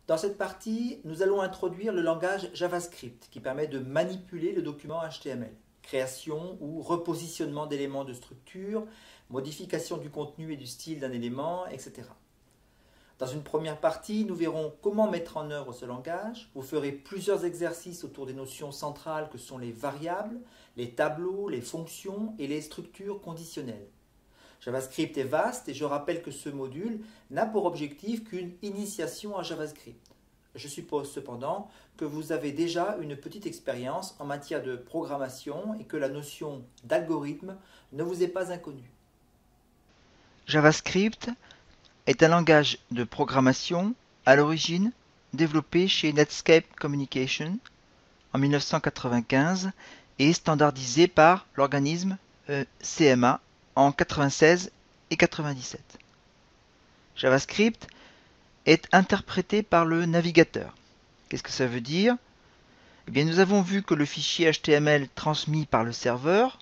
Dans cette partie, nous allons introduire le langage JavaScript qui permet de manipuler le document HTML. Création ou repositionnement d'éléments de structure, modification du contenu et du style d'un élément, etc. Dans une première partie, nous verrons comment mettre en œuvre ce langage. Vous ferez plusieurs exercices autour des notions centrales que sont les variables, les tableaux, les fonctions et les structures conditionnelles. JavaScript est vaste et je rappelle que ce module n'a pour objectif qu'une initiation à JavaScript. Je suppose cependant que vous avez déjà une petite expérience en matière de programmation et que la notion d'algorithme ne vous est pas inconnue. JavaScript est un langage de programmation à l'origine développé chez Netscape Communications en 1995 et standardisé par l'organisme CMA en 96 et 97. JavaScript est interprété par le navigateur. Qu'est-ce que ça veut dire? Eh bien, nous avons vu que le fichier HTML transmis par le serveur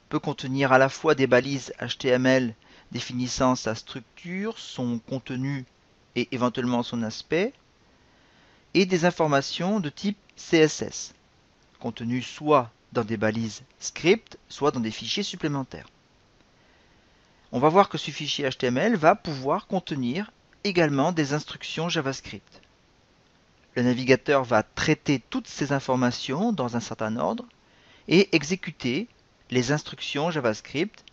peut contenir à la fois des balises HTML définissant sa structure, son contenu et éventuellement son aspect, et des informations de type CSS, contenues soit dans des balises script, soit dans des fichiers supplémentaires. On va voir que ce fichier HTML va pouvoir contenir également des instructions JavaScript. Le navigateur va traiter toutes ces informations dans un certain ordre et exécuter les instructions JavaScript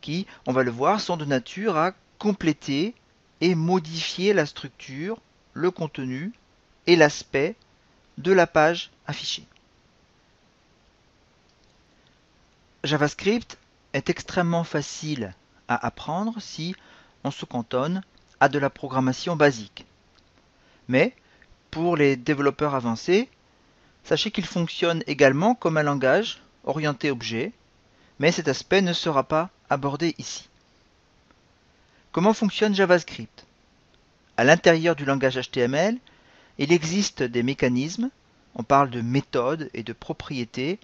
qui, on va le voir, sont de nature à compléter et modifier la structure, le contenu et l'aspect de la page affichée. JavaScript est extrêmement facile à apprendre si on se cantonne à de la programmation basique. Mais pour les développeurs avancés, sachez qu'il fonctionne également comme un langage orienté objet, mais cet aspect ne sera pas abordé ici. Comment fonctionne JavaScript? À l'intérieur du langage HTML, il existe des mécanismes, on parle de méthodes et de propriétés,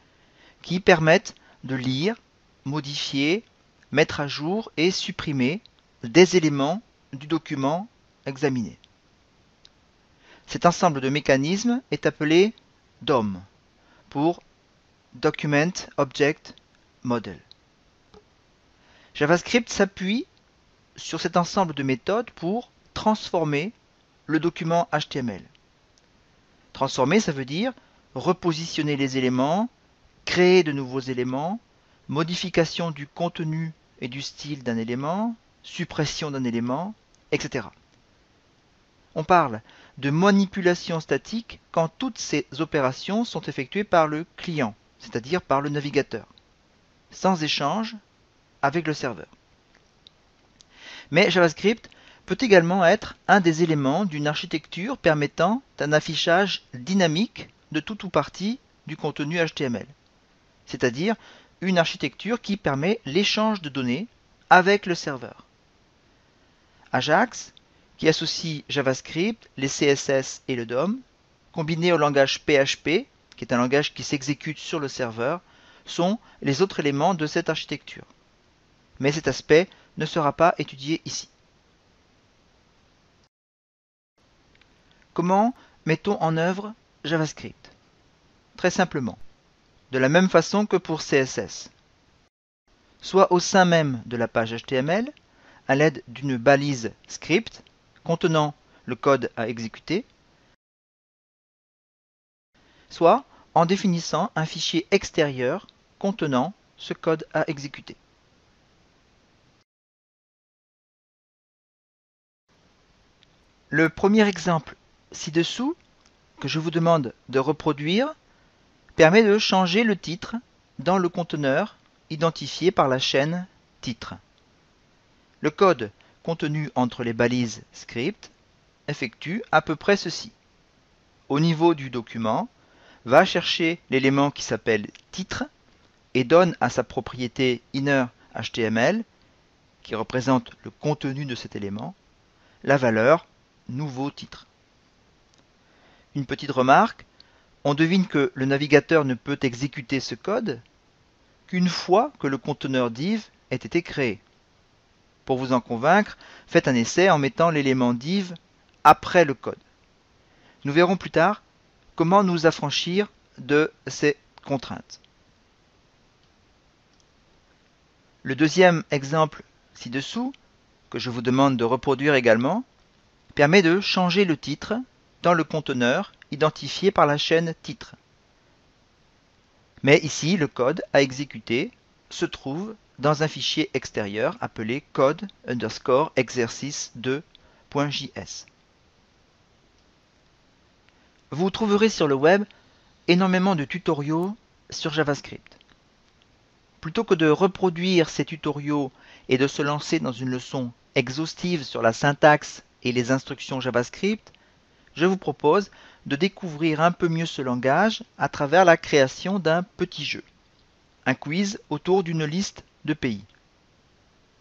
qui permettent de lire, modifier, mettre à jour et supprimer des éléments du document examiné. Cet ensemble de mécanismes est appelé DOM pour Document Object Model. JavaScript s'appuie sur cet ensemble de méthodes pour transformer le document HTML. Transformer, ça veut dire repositionner les éléments, créer de nouveaux éléments, modification du contenu et du style d'un élément, suppression d'un élément, etc. On parle de manipulation statique quand toutes ces opérations sont effectuées par le client, c'est-à-dire par le navigateur, sans échange avec le serveur. Mais JavaScript peut également être un des éléments d'une architecture permettant un affichage dynamique de tout ou partie du contenu HTML, c'est-à-dire une architecture qui permet l'échange de données avec le serveur. Ajax, qui associe JavaScript, les CSS et le DOM, combiné au langage PHP, qui est un langage qui s'exécute sur le serveur, sont les autres éléments de cette architecture. Mais cet aspect ne sera pas étudié ici. Comment mettons en œuvre JavaScript? Très simplement, de la même façon que pour CSS. Soit au sein même de la page HTML, à l'aide d'une balise script contenant le code à exécuter, soit en définissant un fichier extérieur contenant ce code à exécuter. Le premier exemple ci-dessous, que je vous demande de reproduire, permet de changer le titre dans le conteneur identifié par la chaîne titre. Le code contenu entre les balises script effectue à peu près ceci. Au niveau du document, va chercher l'élément qui s'appelle titre et donne à sa propriété inner.html, qui représente le contenu de cet élément, la valeur nouveau titre. Une petite remarque, on devine que le navigateur ne peut exécuter ce code qu'une fois que le conteneur div ait été créé. Pour vous en convaincre, faites un essai en mettant l'élément div après le code. Nous verrons plus tard comment nous affranchir de ces contraintes. Le deuxième exemple ci-dessous, que je vous demande de reproduire également, permet de changer le titre dans le conteneur identifié par la chaîne titre. Mais ici, le code à exécuter se trouve dans un fichier extérieur appelé code_exercice2.js. Vous trouverez sur le web énormément de tutoriaux sur JavaScript. Plutôt que de reproduire ces tutoriaux et de se lancer dans une leçon exhaustive sur la syntaxe et les instructions JavaScript, je vous propose de découvrir un peu mieux ce langage à travers la création d'un petit jeu, un quiz autour d'une liste de pays.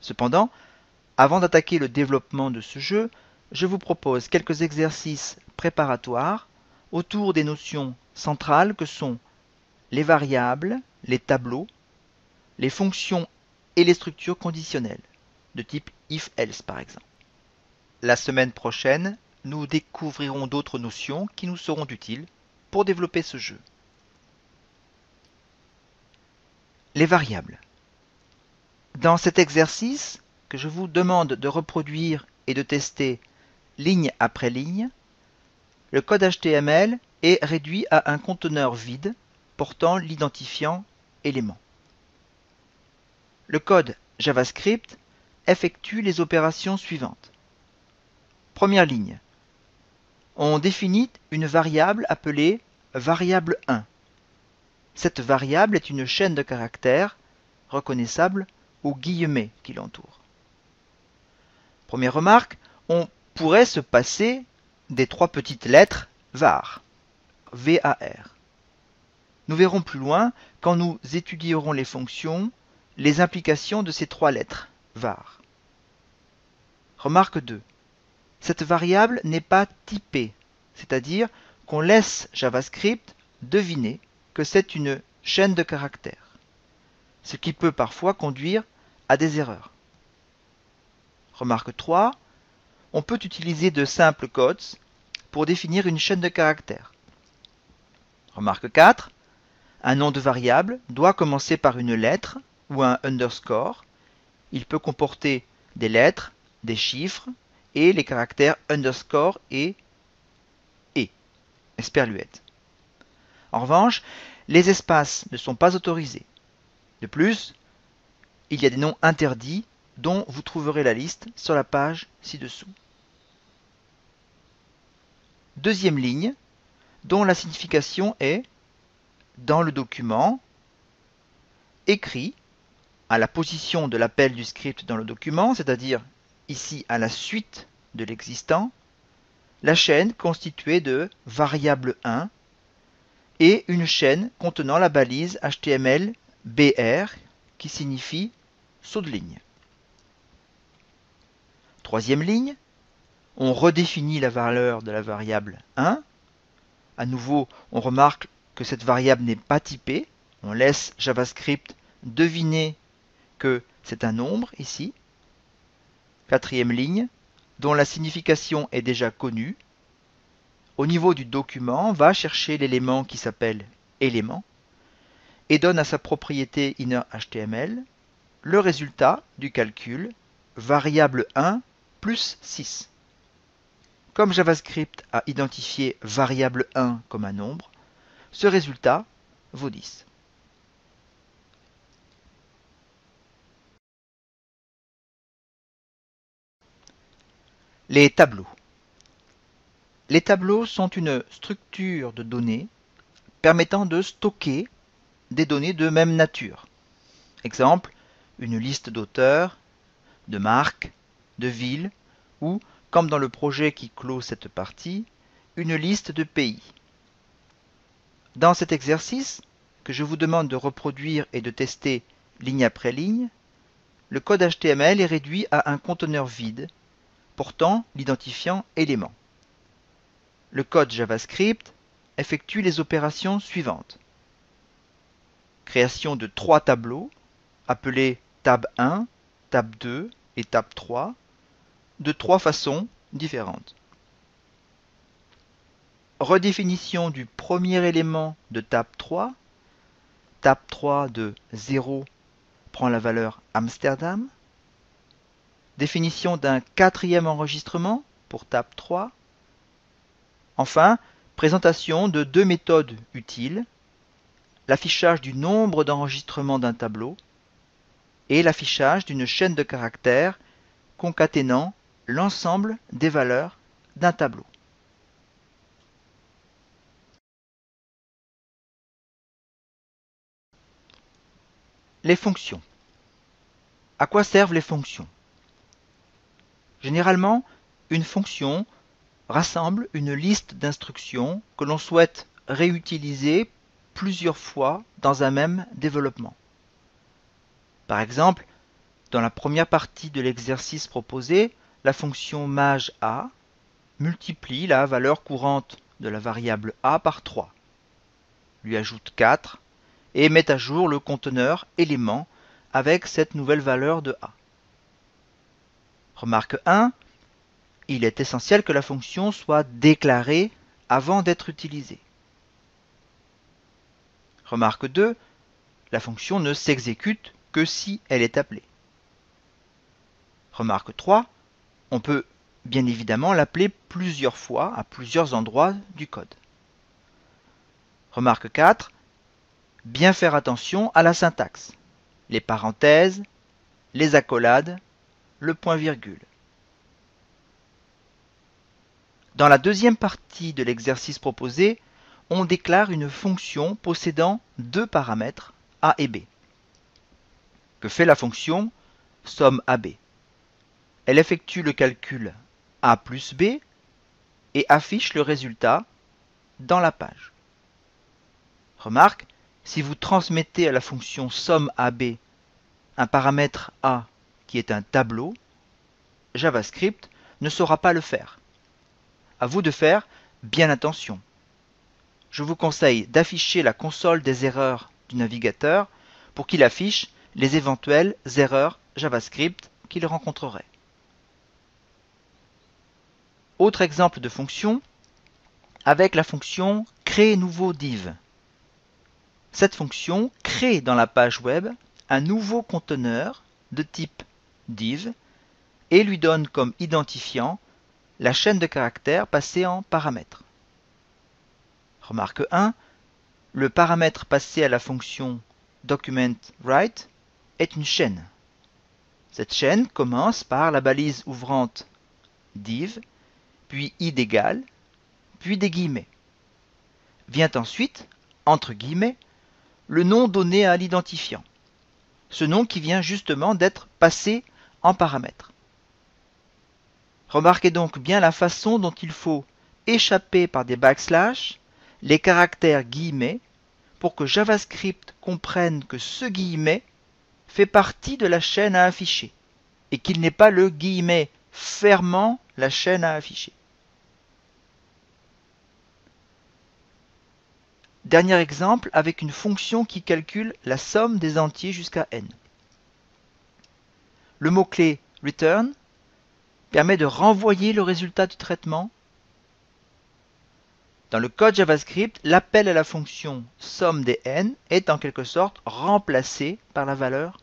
Cependant, avant d'attaquer le développement de ce jeu, je vous propose quelques exercices préparatoires autour des notions centrales que sont les variables, les tableaux, les fonctions et les structures conditionnelles, de type if-else par exemple. La semaine prochaine, nous découvrirons d'autres notions qui nous seront utiles pour développer ce jeu. Les variables. Dans cet exercice, que je vous demande de reproduire et de tester ligne après ligne, le code HTML est réduit à un conteneur vide portant l'identifiant élément. Le code JavaScript effectue les opérations suivantes. Première ligne. On définit une variable appelée variable1. Cette variable est une chaîne de caractères reconnaissable aux guillemets qui l'entourent. Première remarque, on pourrait se passer des trois petites lettres var, V-A-R. Nous verrons plus loin, quand nous étudierons les fonctions, les implications de ces trois lettres, var. Remarque 2. Cette variable n'est pas typée, c'est-à-dire qu'on laisse JavaScript deviner que c'est une chaîne de caractères, ce qui peut parfois conduire à des erreurs. Remarque 3. On peut utiliser de simples codes pour définir une chaîne de caractères. Remarque 4. Un nom de variable doit commencer par une lettre ou un underscore. Il peut comporter des lettres, des chiffres et les caractères underscore et esperluette. En revanche, les espaces ne sont pas autorisés. De plus, il y a des noms interdits dont vous trouverez la liste sur la page ci-dessous. Deuxième ligne, dont la signification est dans le document, écrit à la position de l'appel du script dans le document, c'est-à-dire ici à la suite de l'existant, la chaîne constituée de variable1 et une chaîne contenant la balise HTML BR qui signifie saut de ligne. Troisième ligne, on redéfinit la valeur de la variable 1. À nouveau, on remarque que cette variable n'est pas typée. On laisse JavaScript deviner que c'est un nombre ici. Quatrième ligne, dont la signification est déjà connue. Au niveau du document, va chercher l'élément qui s'appelle élément et donne à sa propriété innerHTML le résultat du calcul variable 1 plus 6. Comme JavaScript a identifié variable 1 comme un nombre, ce résultat vaut 10. Les tableaux. Les tableaux sont une structure de données permettant de stocker des données de même nature. Exemple, une liste d'auteurs, de marques, de villes ou, comme dans le projet qui clôt cette partie, une liste de pays. Dans cet exercice, que je vous demande de reproduire et de tester ligne après ligne, le code HTML est réduit à un conteneur vide portant l'identifiant élément. Le code JavaScript effectue les opérations suivantes. Création de 3 tableaux, appelés tab 1, tab 2 et tab 3, de 3 façons différentes. redéfinition du premier élément de table 3. Table 3 de 0 prend la valeur Amsterdam. Définition d'un quatrième enregistrement pour table 3. Enfin, présentation de deux méthodes utiles, l'affichage du nombre d'enregistrements d'un tableau et l'affichage d'une chaîne de caractères concaténant l'ensemble des valeurs d'un tableau. Les fonctions. À quoi servent les fonctions? Généralement, une fonction rassemble une liste d'instructions que l'on souhaite réutiliser plusieurs fois dans un même développement. Par exemple, dans la première partie de l'exercice proposé, la fonction MAJ_A multiplie la valeur courante de la variable a par 3, lui ajoute 4 et met à jour le conteneur élément avec cette nouvelle valeur de a. Remarque 1, il est essentiel que la fonction soit déclarée avant d'être utilisée. Remarque 2, la fonction ne s'exécute que si elle est appelée. Remarque 3, on peut bien évidemment l'appeler plusieurs fois à plusieurs endroits du code. Remarque 4, bien faire attention à la syntaxe, les parenthèses, les accolades, le point-virgule. Dans la deuxième partie de l'exercice proposé, on déclare une fonction possédant deux paramètres, a et b. Que fait la fonction SUMAB? Elle effectue le calcul a plus b et affiche le résultat dans la page. Remarque, si vous transmettez à la fonction SUMAB un paramètre a qui est un tableau, JavaScript ne saura pas le faire. À vous de faire bien attention. Je vous conseille d'afficher la console des erreurs du navigateur pour qu'il affiche les éventuelles erreurs JavaScript qu'il rencontrerait. Autre exemple de fonction, avec la fonction créer nouveau div. Cette fonction crée dans la page web un nouveau conteneur de type div et lui donne comme identifiant la chaîne de caractères passée en paramètres. Remarque 1, le paramètre passé à la fonction documentWrite est une chaîne. Cette chaîne commence par la balise ouvrante div, puis id égale, puis des guillemets. Vient ensuite, entre guillemets, le nom donné à l'identifiant, ce nom qui vient justement d'être passé en paramètre. Remarquez donc bien la façon dont il faut échapper par des backslash les caractères guillemets pour que JavaScript comprenne que ce guillemet fait partie de la chaîne à afficher et qu'il n'est pas le guillemet fermant la chaîne à afficher. Dernier exemple avec une fonction qui calcule la somme des entiers jusqu'à n. Le mot-clé return permet de renvoyer le résultat du traitement. Dans le code JavaScript, l'appel à la fonction somme des n est en quelque sorte remplacé par la valeur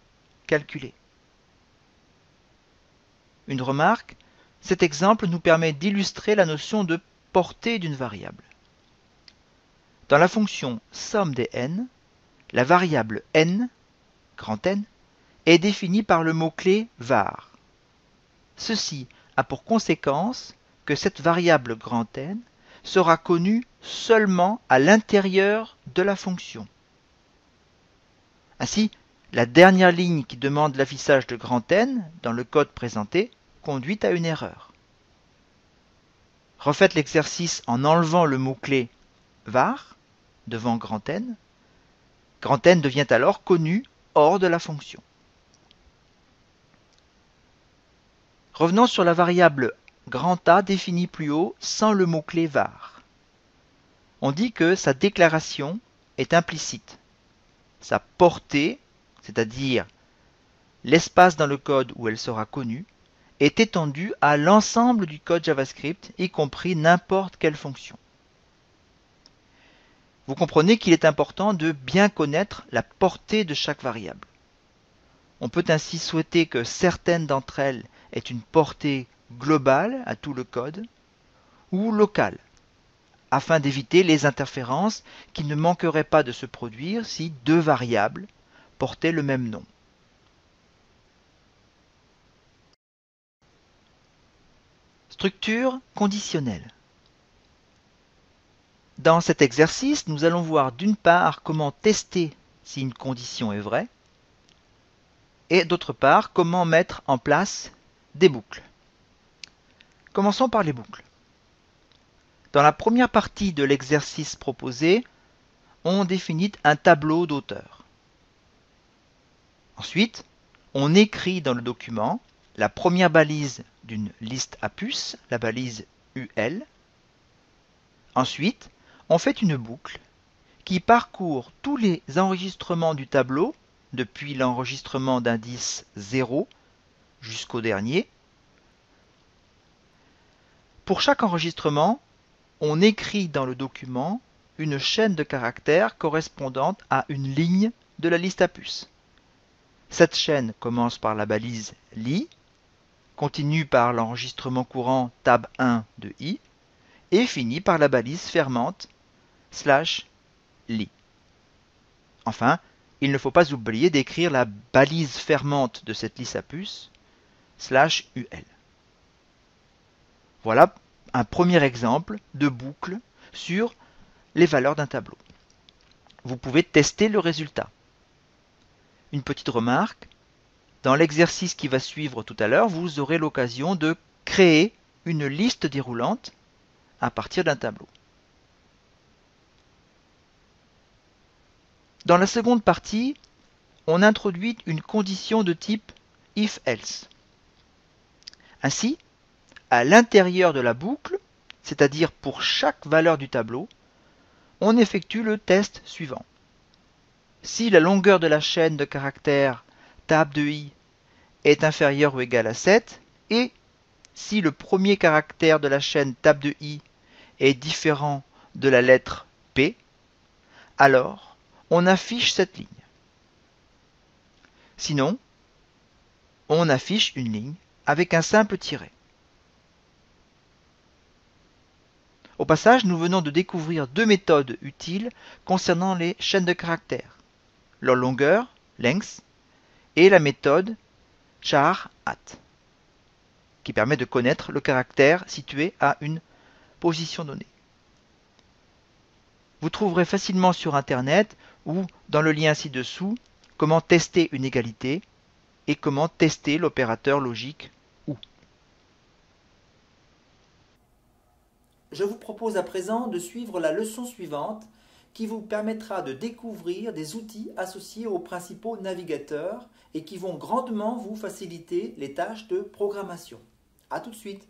calculée. Une remarque, cet exemple nous permet d'illustrer la notion de portée d'une variable. Dans la fonction somme des n, la variable n, grand N, est définie par le mot-clé var. Ceci a pour conséquence que cette variable grand N sera connue seulement à l'intérieur de la fonction. Ainsi, la dernière ligne qui demande l'affichage de grand N dans le code présenté conduit à une erreur. Refaites l'exercice en enlevant le mot-clé var devant grand N. Grand N devient alors connu hors de la fonction. Revenons sur la variable grand A définie plus haut sans le mot-clé var. On dit que sa déclaration est implicite. Sa portée, c'est-à-dire l'espace dans le code où elle sera connue, est étendue à l'ensemble du code JavaScript, y compris n'importe quelle fonction. Vous comprenez qu'il est important de bien connaître la portée de chaque variable. On peut ainsi souhaiter que certaines d'entre elles aient une portée globale à tout le code ou locale, afin d'éviter les interférences qui ne manqueraient pas de se produire si deux variables portaient le même nom. Structure conditionnelle. Dans cet exercice, nous allons voir d'une part comment tester si une condition est vraie, et d'autre part comment mettre en place des boucles. Commençons par les boucles. Dans la première partie de l'exercice proposé, on définit un tableau d'auteur. Ensuite, on écrit dans le document la première balise d'une liste à puces, la balise UL. Ensuite, on fait une boucle qui parcourt tous les enregistrements du tableau, depuis l'enregistrement d'indice 0 jusqu'au dernier. Pour chaque enregistrement, on écrit dans le document une chaîne de caractères correspondante à une ligne de la liste à puces. Cette chaîne commence par la balise li, continue par l'enregistrement courant tab 1 de i, et finit par la balise fermante /li. Enfin, il ne faut pas oublier d'écrire la balise fermante de cette liste à puces /ul. Voilà un premier exemple de boucle sur les valeurs d'un tableau. Vous pouvez tester le résultat. Une petite remarque, dans l'exercice qui va suivre tout à l'heure, vous aurez l'occasion de créer une liste déroulante à partir d'un tableau. Dans la seconde partie, on introduit une condition de type if-else. Ainsi, à l'intérieur de la boucle, c'est-à-dire pour chaque valeur du tableau, on effectue le test suivant. Si la longueur de la chaîne de caractères tab de i est inférieure ou égale à 7, et si le premier caractère de la chaîne tab de i est différent de la lettre P, alors on affiche cette ligne. Sinon, on affiche une ligne avec un simple tiret. Au passage, nous venons de découvrir deux méthodes utiles concernant les chaînes de caractères. Leur longueur, length, et la méthode char@, qui permet de connaître le caractère situé à une position donnée. Vous trouverez facilement sur Internet ou dans le lien ci-dessous comment tester une égalité et comment tester l'opérateur logique OU. Je vous propose à présent de suivre la leçon suivante qui vous permettra de découvrir des outils associés aux principaux navigateurs et qui vont grandement vous faciliter les tâches de programmation. A tout de suite!